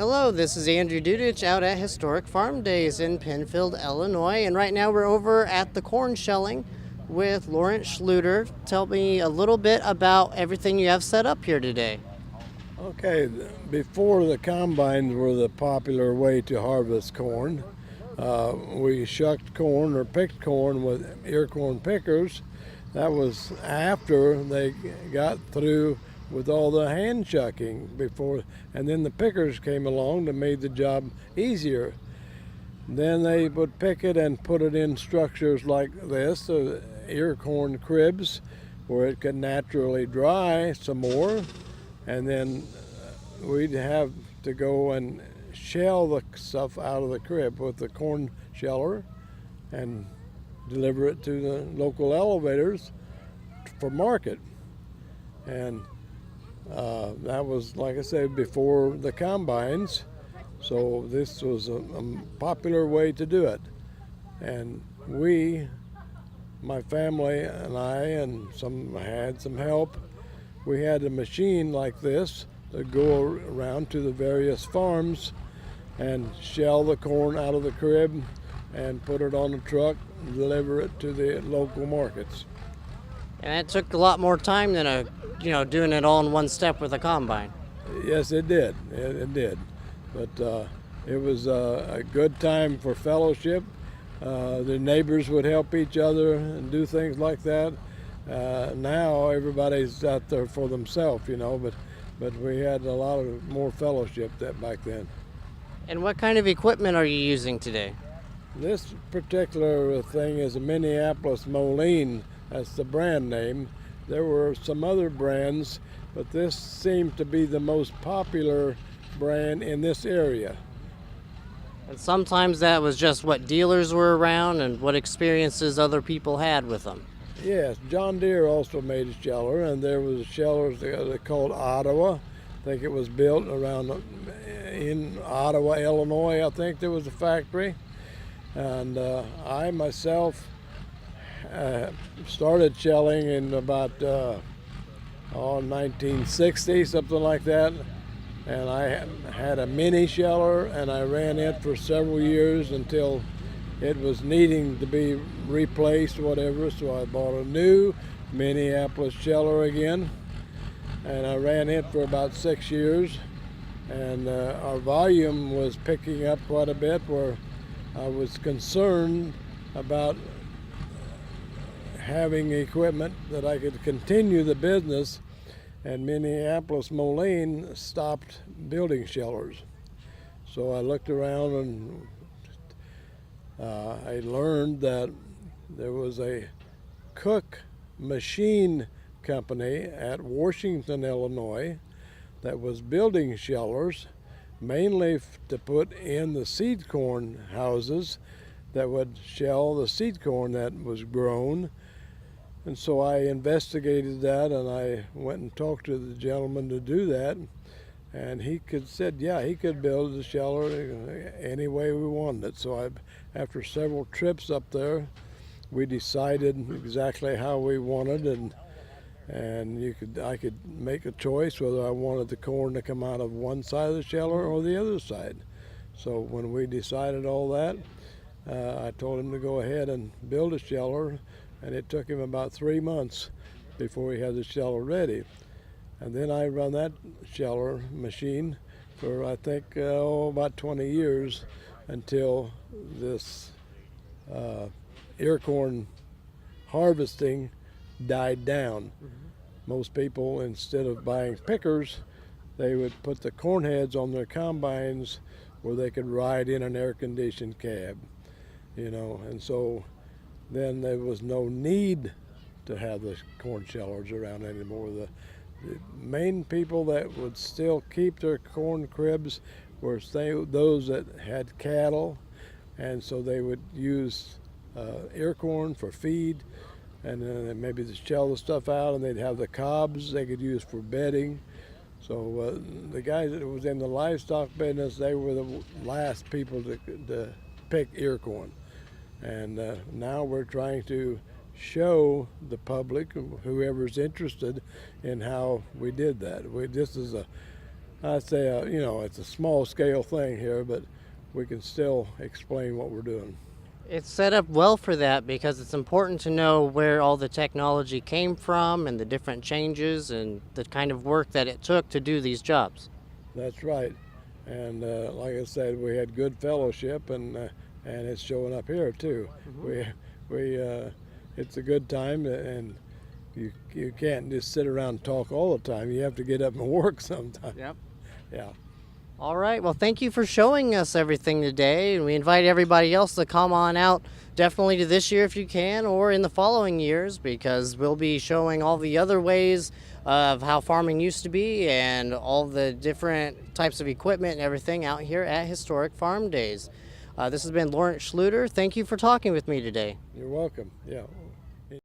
Hello, this is Andrew Dudich out at Historic Farm Days in Penfield, Illinois, and right now we're over at the corn shelling with Lawrence Schluter. Tell me a little bit about everything you have set up here today. Okay, before the combines were the popular way to harvest corn, we shucked corn or picked corn with ear corn pickers. That was after they got through with all the hand shucking before, and then the pickers came along that made the job easier. Then they would pick it and put it in structures like this, ear corn cribs, where it could naturally dry some more, and then we'd have to go and shell the stuff out of the crib with the corn sheller and deliver it to the local elevators for market. And that was, like I said, before the combines. So this was a popular way to do it. And my family and I, and had some help, we had a machine like this to go around to the various farms and shell the corn out of the crib and put it on a truck and deliver it to the local markets. And it took a lot more time than doing it all in one step with a combine. Yes, it did. It did. But it was a good time for fellowship. The neighbors would help each other and do things like that. Now everybody's out there for themselves, but we had a lot of more fellowship back then. And what kind of equipment are you using today? This particular thing is a Minneapolis Moline. That's the brand name. There were some other brands, but this seemed to be the most popular brand in this area. And sometimes that was just what dealers were around and what experiences other people had with them. Yes, John Deere also made a sheller, and there was shellers they called Ottawa. I think it was built around in Ottawa, Illinois. I think there was a factory. And I myself started shelling in about 1960, something like that. And I had a mini sheller, and I ran it for several years until it was needing to be replaced, whatever. So I bought a new Minneapolis sheller again, and I ran it for about 6 years. And our volume was picking up quite a bit, where I was concerned about having equipment that I could continue the business, and Minneapolis Moline stopped building shellers. So I looked around, and I learned that there was a Cook machine company at Washington, Illinois, that was building shellers mainly to put in the seed corn houses that would shell the seed corn that was grown. And so I investigated that, and I went and talked to the gentleman to do that, and he said, yeah, he could build the sheller any way we wanted it. So after several trips up there, we decided exactly how we wanted, and I could make a choice whether I wanted the corn to come out of one side of the sheller or the other side. So when we decided all that, I told him to go ahead and build a sheller, and it took him about 3 months before he had the sheller ready. And then I run that sheller machine for, I think, about 20 years until this ear corn harvesting died down. Most people, instead of buying pickers, they would put the corn heads on their combines where they could ride in an air-conditioned cab, and so then there was no need to have the corn shellers around anymore. The main people that would still keep their corn cribs were those that had cattle, and so they would use ear corn for feed, and then maybe to shell the stuff out, and they'd have the cobs they could use for bedding. So the guys that was in the livestock business, they were the last people to pick ear corn. And now we're trying to show the public, whoever's interested, in how we did that. This is I say, it's a small scale thing here, but we can still explain what we're doing. It's set up well for that because it's important to know where all the technology came from and the different changes and the kind of work that it took to do these jobs. That's right. And like I said, we had good fellowship, and it's showing up here too. It's a good time, and you can't just sit around and talk all the time. You have to get up and work sometime. Yep. Yeah. All right. Well, thank you for showing us everything today. And we invite everybody else to come on out definitely to this year if you can, or in the following years, because we'll be showing all the other ways of how farming used to be and all the different types of equipment and everything out here at Historic Farm Days. This has been Lawrence Schluter. Thank you for talking with me today. You're welcome. Yeah.